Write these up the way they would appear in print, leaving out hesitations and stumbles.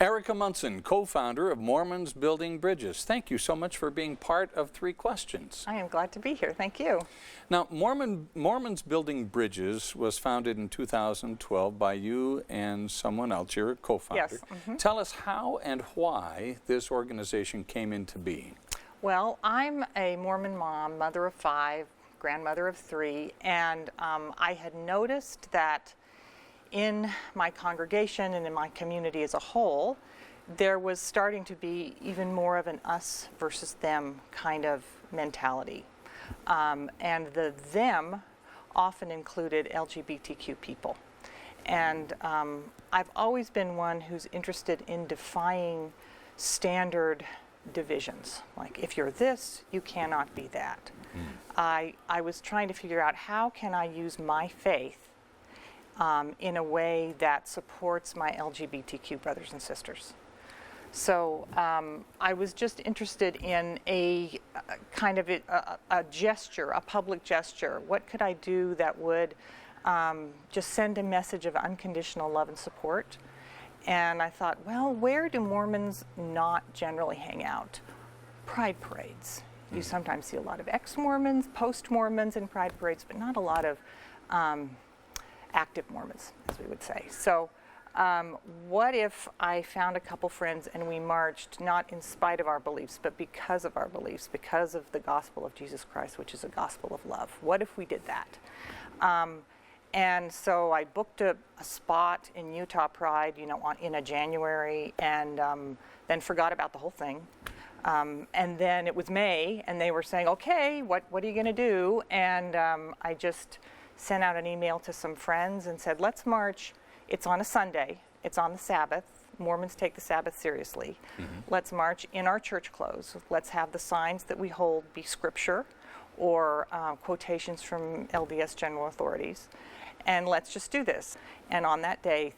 Erika Munson, co-founder of Mormons Building Bridges. Thank you so much for being part of Three Questions. I am glad to be here. Thank you. Now, Mormons Building Bridges was founded in 2012 by you and someone else. You're a co-founder. Yes. Mm-hmm. Tell us how and why this organization came into being. Well, I'm a Mormon mom, mother of 5, grandmother of 3, and I had noticed that in my congregation and in my community as a whole, there was starting to be even more of an us versus them kind of mentality. And the them often included LGBTQ people. And I've always been one who's interested in defying standard divisions. Like, if you're this, you cannot be that. I was trying to figure out, how can I use my faith in a way that supports my LGBTQ brothers and sisters. So I was just interested in a kind of a gesture, a public gesture. What could I do that would just send a message of unconditional love and support? And I thought, well, where do Mormons not generally hang out? Pride parades. You sometimes see a lot of ex-Mormons, post-Mormons in pride parades, but not a lot of active Mormons, as we would say. So what if I found a couple friends and we marched not in spite of our beliefs, but because of our beliefs, because of the gospel of Jesus Christ, which is a gospel of love? What if we did that? And so I booked a spot in Utah Pride, in a January, and then forgot about the whole thing. And then it was May, and they were saying, okay, what are you going to do? And I just sent out an email to some friends and said, let's march. It's on a Sunday. It's on the Sabbath. Mormons take the Sabbath seriously. Mm-hmm. Let's march in our church clothes. Let's have the signs that we hold be scripture or quotations from LDS general authorities. And let's just do this. And on that day,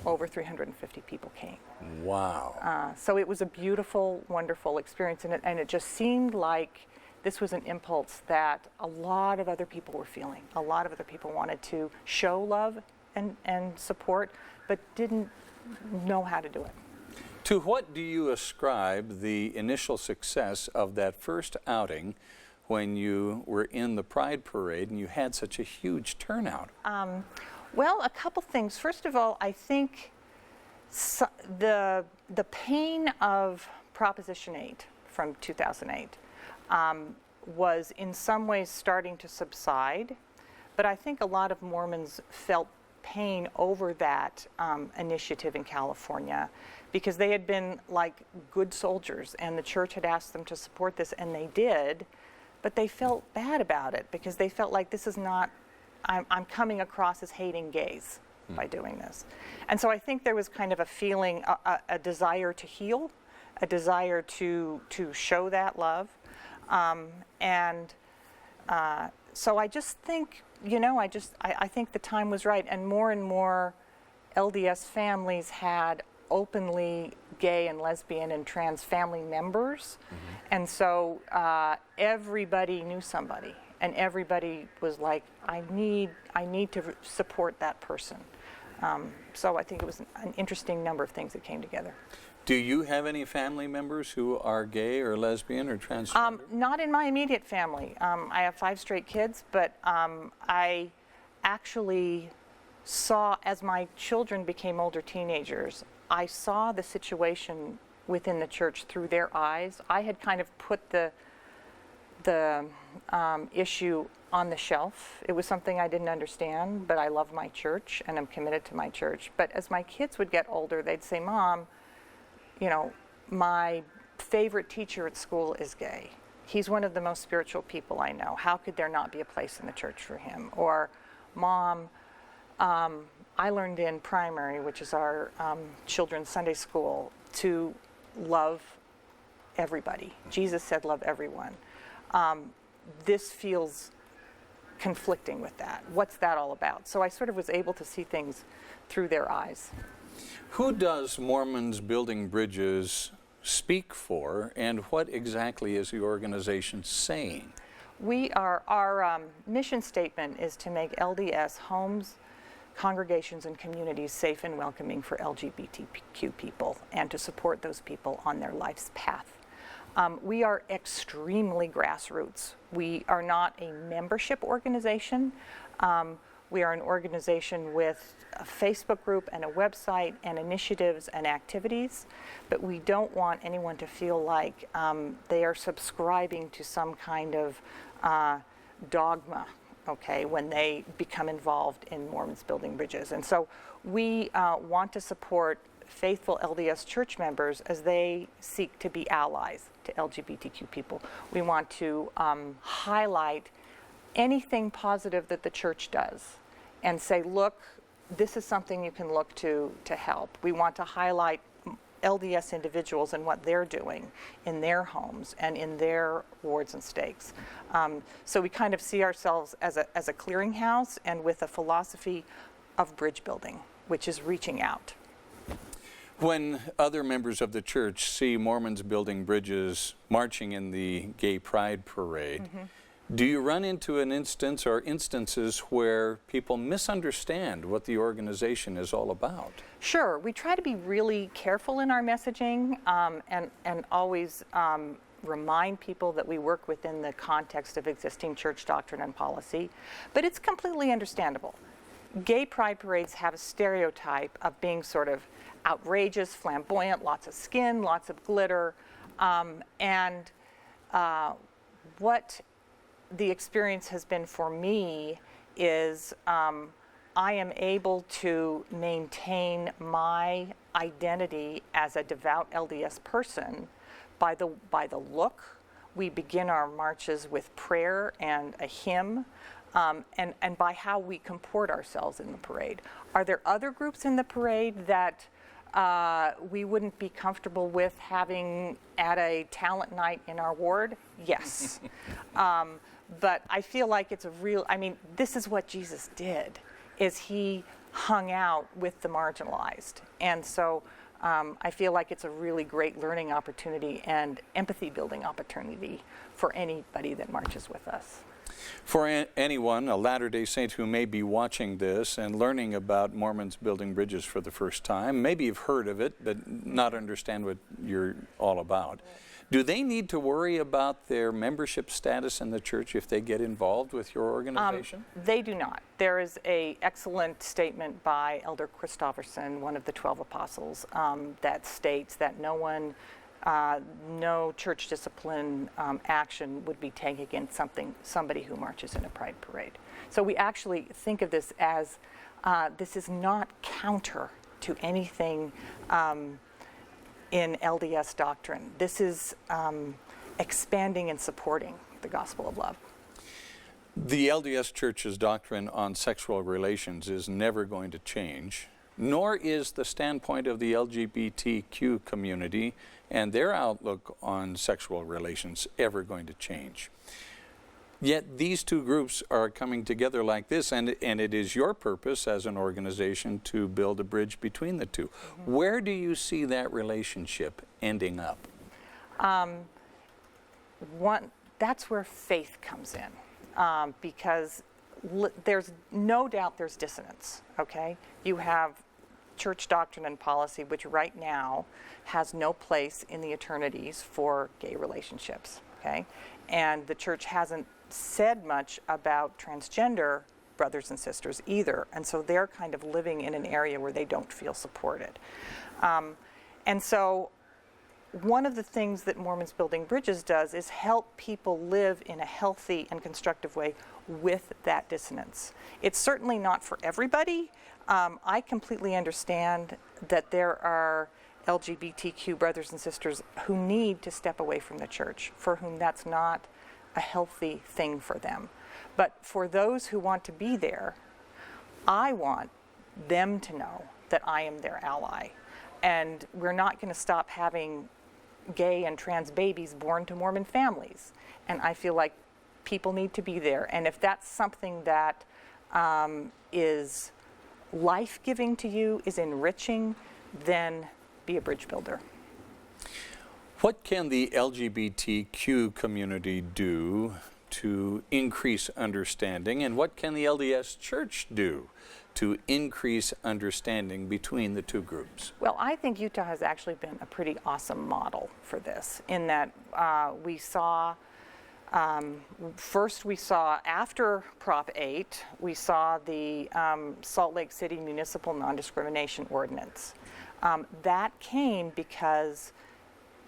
over 350 people came. Wow. So it was a beautiful, wonderful experience. And it just seemed like this was an impulse that a lot of other people were feeling. A lot of other people wanted to show love and support, but didn't know how to do it. To what do you ascribe the initial success of that first outing when you were in the Pride Parade and you had such a huge turnout? Well, a couple things. First of all, I think the pain of Proposition 8 from 2008 was in some ways starting to subside, but I think a lot of Mormons felt pain over that initiative in California because they had been like good soldiers and the church had asked them to support this, and they did, but they felt bad about it because they felt like this is not, I'm coming across as hating gays by doing this. And so I think there was kind of a feeling, a desire to heal, a desire to show that love. So I just think, I think the time was right, and more LDS families had openly gay and lesbian and trans family members. Mm-hmm. And so everybody knew somebody, and everybody was like, I need to support that person. So I think it was an interesting number of things that came together. Do you have any family members who are gay or lesbian or transgender? Not in my immediate family. I have 5 straight kids, but I actually saw, as my children became older teenagers, I saw the situation within the church through their eyes. I had kind of put the issue on the shelf. It was something I didn't understand, but I love my church and I'm committed to my church. But as my kids would get older, they'd say, Mom, my favorite teacher at school is gay. He's one of the most spiritual people I know. How could there not be a place in the church for him? Or, Mom, I learned in primary, which is our children's Sunday school, to love everybody. Jesus said love everyone. This feels conflicting with that. What's that all about? So I sort of was able to see things through their eyes. Who does Mormons Building Bridges speak for, and what exactly is the organization saying? Our mission statement is to make LDS homes, congregations and communities safe and welcoming for LGBTQ people and to support those people on their life's path. We are extremely grassroots. We are not a membership organization. We are an organization with a Facebook group and a website and initiatives and activities, but we don't want anyone to feel like they are subscribing to some kind of dogma, okay, when they become involved in Mormons Building Bridges. And so we want to support faithful LDS church members as they seek to be allies to LGBTQ people. We want to highlight anything positive that the church does and say, look, this is something you can look to help. We want to highlight LDS individuals and what they're doing in their homes and in their wards and stakes. So we kind of see ourselves as a clearinghouse and with a philosophy of bridge building, which is reaching out. When other members of the church see Mormons Building Bridges marching in the Gay Pride Parade, do you run into an instance or instances where people misunderstand what the organization is all about? Sure. We try to be really careful in our messaging and always remind people that we work within the context of existing church doctrine and policy, but it's completely understandable. Gay pride parades have a stereotype of being sort of outrageous, flamboyant, lots of skin, lots of glitter, and what the experience has been for me is I am able to maintain my identity as a devout LDS person by the look. We begin our marches with prayer and a hymn, and by how we comport ourselves in the parade. Are there other groups in the parade that we wouldn't be comfortable with having at a talent night in our ward? Yes. But I feel like it's this is what Jesus did, is he hung out with the marginalized. And so I feel like it's a really great learning opportunity and empathy building opportunity for anybody that marches with us. For anyone, a Latter-day Saint who may be watching this and learning about Mormons Building Bridges for the first time, maybe you've heard of it, but not understand what you're all about. Do they need to worry about their membership status in the church if they get involved with your organization? They do not. There is an excellent statement by Elder Christofferson, one of the 12 apostles, that states that no church discipline action would be taken against somebody who marches in a pride parade. So we actually think of this as this is not counter to anything in LDS doctrine. This is expanding and supporting the gospel of love. The LDS Church's doctrine on sexual relations is never going to change, nor is the standpoint of the LGBTQ community and their outlook on sexual relations ever going to change. Yet these two groups are coming together like this, and it is your purpose as an organization to build a bridge between the two. Where do you see that relationship ending up? That's where faith comes in, because there's no doubt there's dissonance, okay? You have church doctrine and policy, which right now has no place in the eternities for gay relationships, okay? And the church hasn't said much about transgender brothers and sisters either, and so they're kind of living in an area where they don't feel supported. And so one of the things that Mormons Building Bridges does is help people live in a healthy and constructive way with that dissonance. It's certainly not for everybody. I completely understand that there are LGBTQ brothers and sisters who need to step away from the church, for whom that's not a healthy thing for them. But for those who want to be there, I want them to know that I am their ally. And we're not going to stop having gay and trans babies born to Mormon families. And I feel like people need to be there. And if that's something that is life-giving to you, is enriching, then be a bridge builder. What can the LGBTQ community do to increase understanding, and what can the LDS Church do to increase understanding between the two groups? Well, I think Utah has actually been a pretty awesome model for this, in that we saw, first we saw after Prop 8, we saw the Salt Lake City Municipal Non-Discrimination Ordinance. That came because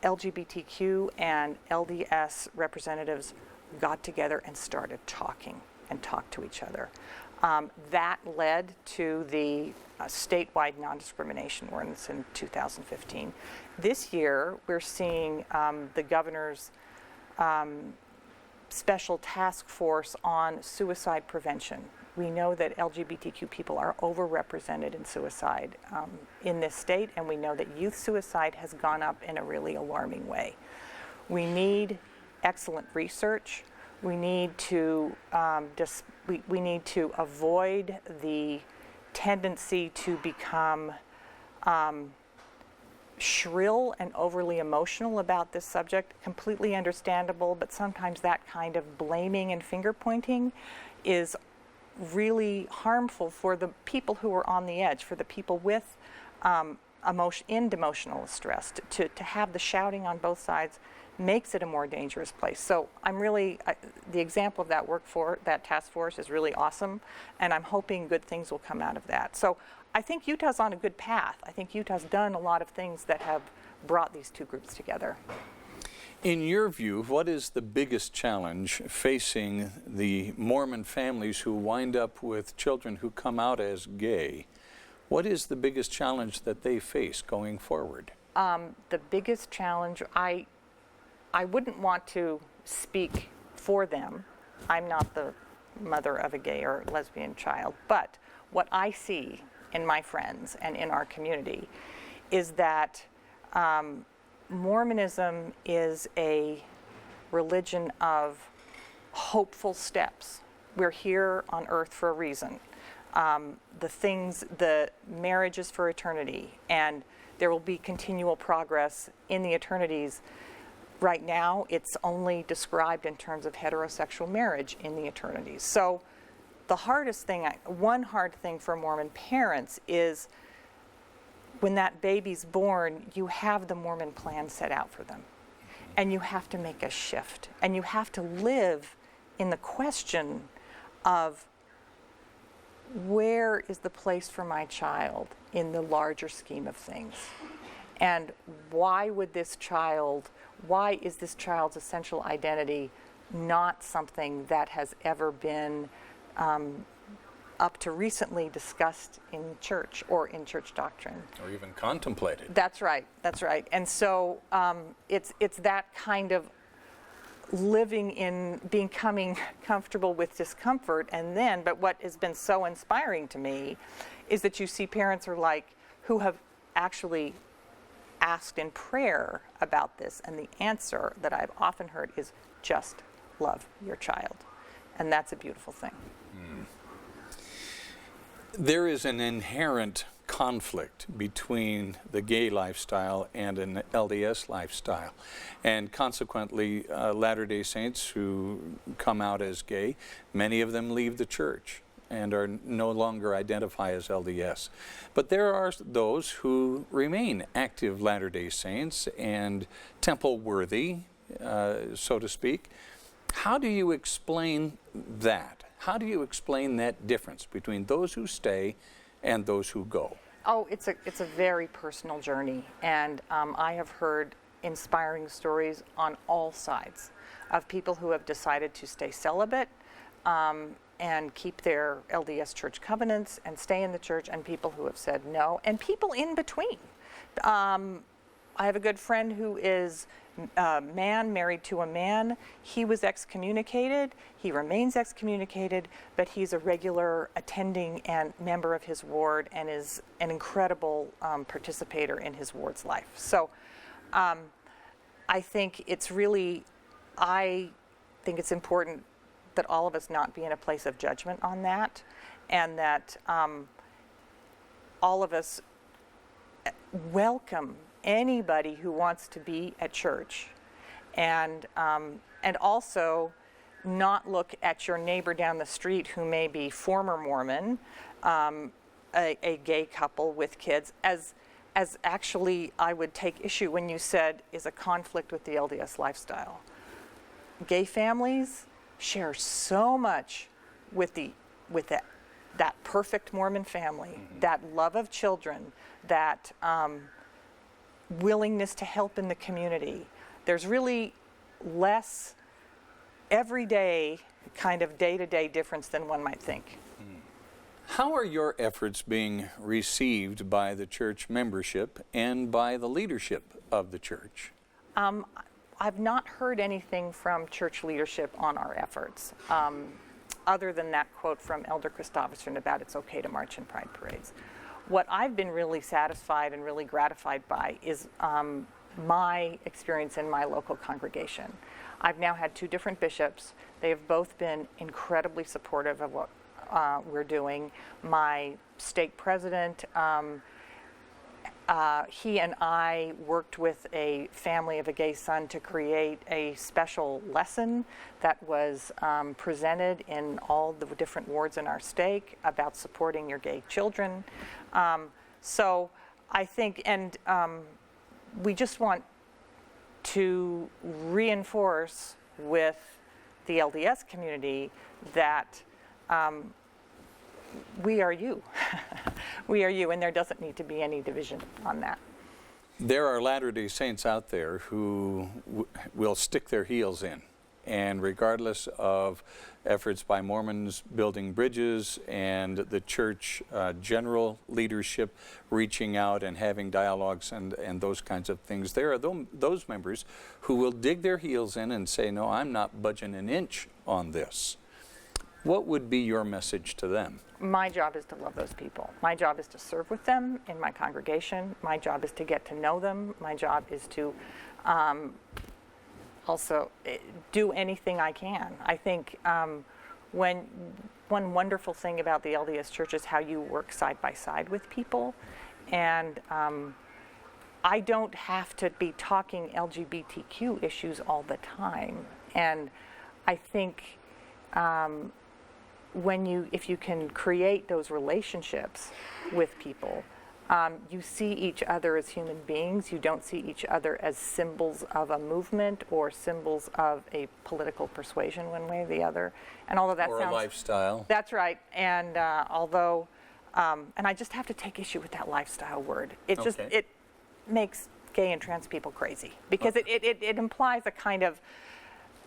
LGBTQ and LDS representatives got together and started talking and talked to each other. That led to the statewide non-discrimination ordinance in 2015. This year, we're seeing the governor's special task force on suicide prevention. We know that LGBTQ people are overrepresented in suicide in this state, and we know that youth suicide has gone up in a really alarming way. We need excellent research. We need to we need to avoid the tendency to become shrill and overly emotional about this subject. Completely understandable, but sometimes that kind of blaming and finger pointing is really harmful for the people who are on the edge, for the people with emotional stress. To have the shouting on both sides makes it a more dangerous place. So I'm really, the example of that that task force is really awesome, and I'm hoping good things will come out of that. So I think Utah's on a good path. I think Utah's done a lot of things that have brought these two groups together. In your view, what is the biggest challenge facing the Mormon families who wind up with children who come out as gay? What is the biggest challenge that they face going forward? The biggest challenge, I wouldn't want to speak for them. I'm not the mother of a gay or lesbian child, but what I see in my friends and in our community is that Mormonism is a religion of hopeful steps. We're here on earth for a reason. The marriage is for eternity, and there will be continual progress in the eternities. Right now, it's only described in terms of heterosexual marriage in the eternities. So the hardest thing, one hard thing for Mormon parents is when that baby's born, you have the Mormon plan set out for them. And you have to make a shift. And you have to live in the question of, where is the place for my child in the larger scheme of things? And why is this child's essential identity not something that has ever been up to recently discussed in church or in church doctrine? Or even contemplated. That's right, that's right. And so it's that kind of living in becoming comfortable with discomfort, but what has been so inspiring to me is that you see parents who have actually asked in prayer about this, and the answer that I've often heard is just love your child. And that's a beautiful thing. There is an inherent conflict between the gay lifestyle and an LDS lifestyle. And consequently, Latter-day Saints who come out as gay, many of them leave the church and are no longer identify as LDS. But there are those who remain active Latter-day Saints and temple-worthy, so to speak. How do you explain that? How do you explain that difference between those who stay and those who go? Oh, it's a very personal journey, and I have heard inspiring stories on all sides of people who have decided to stay celibate and keep their LDS church covenants and stay in the church, and people who have said no, and people in between. I have a good friend who is a man married to a man. He was excommunicated. He remains excommunicated, but he's a regular attending and member of his ward and is an incredible participator in his ward's life. So I think it's important that all of us not be in a place of judgment on that, and that all of us welcome anybody who wants to be at church, and also not look at your neighbor down the street who may be former Mormon a gay couple with kids, as actually I would take issue when you said is a conflict with the LDS lifestyle. Gay families share so much with that perfect Mormon family, that love of children, that willingness to help in the community. There's really less everyday kind of day-to-day difference than one might think. How are your efforts being received by the church membership and by the leadership of the church? I've not heard anything from church leadership on our efforts, other than that quote from Elder Christofferson about it's okay to march in pride parades. What I've been really satisfied and really gratified by is my experience in my local congregation. I've now had 2 different bishops. They have both been incredibly supportive of what we're doing. My stake president, he and I worked with a family of a gay son to create a special lesson that was presented in all the different wards in our stake about supporting your gay children. So I think, and we just want to reinforce with the LDS community that we are you. We are you, and there doesn't need to be any division on that. There are Latter-day Saints out there who will stick their heels in, and regardless of efforts by Mormons Building Bridges and the church general leadership reaching out and having dialogues and those kinds of things, there are those members who will dig their heels in and say, no, I'm not budging an inch on this. What would be your message to them? My job is to love those people. My job is to serve with them in my congregation. My job is to get to know them. My job is to also do anything I can. I think one wonderful thing about the LDS Church is how you work side by side with people. And I don't have to be talking LGBTQ issues all the time. And I think if you can create those relationships with people, you see each other as human beings. You don't see each other as symbols of a movement or symbols of a political persuasion one way or the other. And although that or sounds... a lifestyle. That's right. And although, and I just have to take issue with that lifestyle word. It just, it makes gay and trans people crazy. Because it implies a kind of,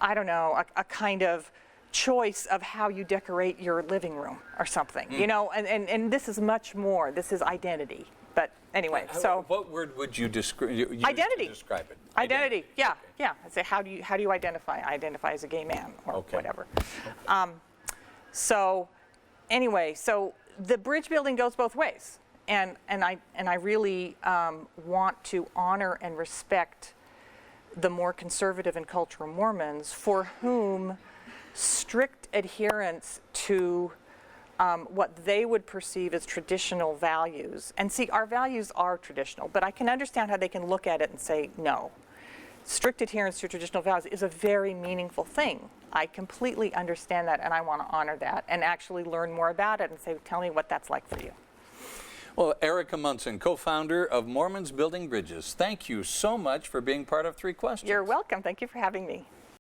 I don't know, a kind of choice of how you decorate your living room or something, you know, and this is much more. This is identity. But anyway, so what word would you use identity. to describe it? Identity. Yeah, okay. Yeah. I say, how do you identify? I identify as a gay man or whatever. Okay. So anyway, so the bridge building goes both ways, and I really want to honor and respect the more conservative and cultural Mormons for whom strict adherence to what they would perceive as traditional values. And see, our values are traditional, but I can understand how they can look at it and say, no. Strict adherence to traditional values is a very meaningful thing. I completely understand that, and I want to honor that and actually learn more about it and say, tell me what that's like for you. Well, Erika Munson, co-founder of Mormons Building Bridges, thank you so much for being part of 3 Questions. You're welcome. Thank you for having me.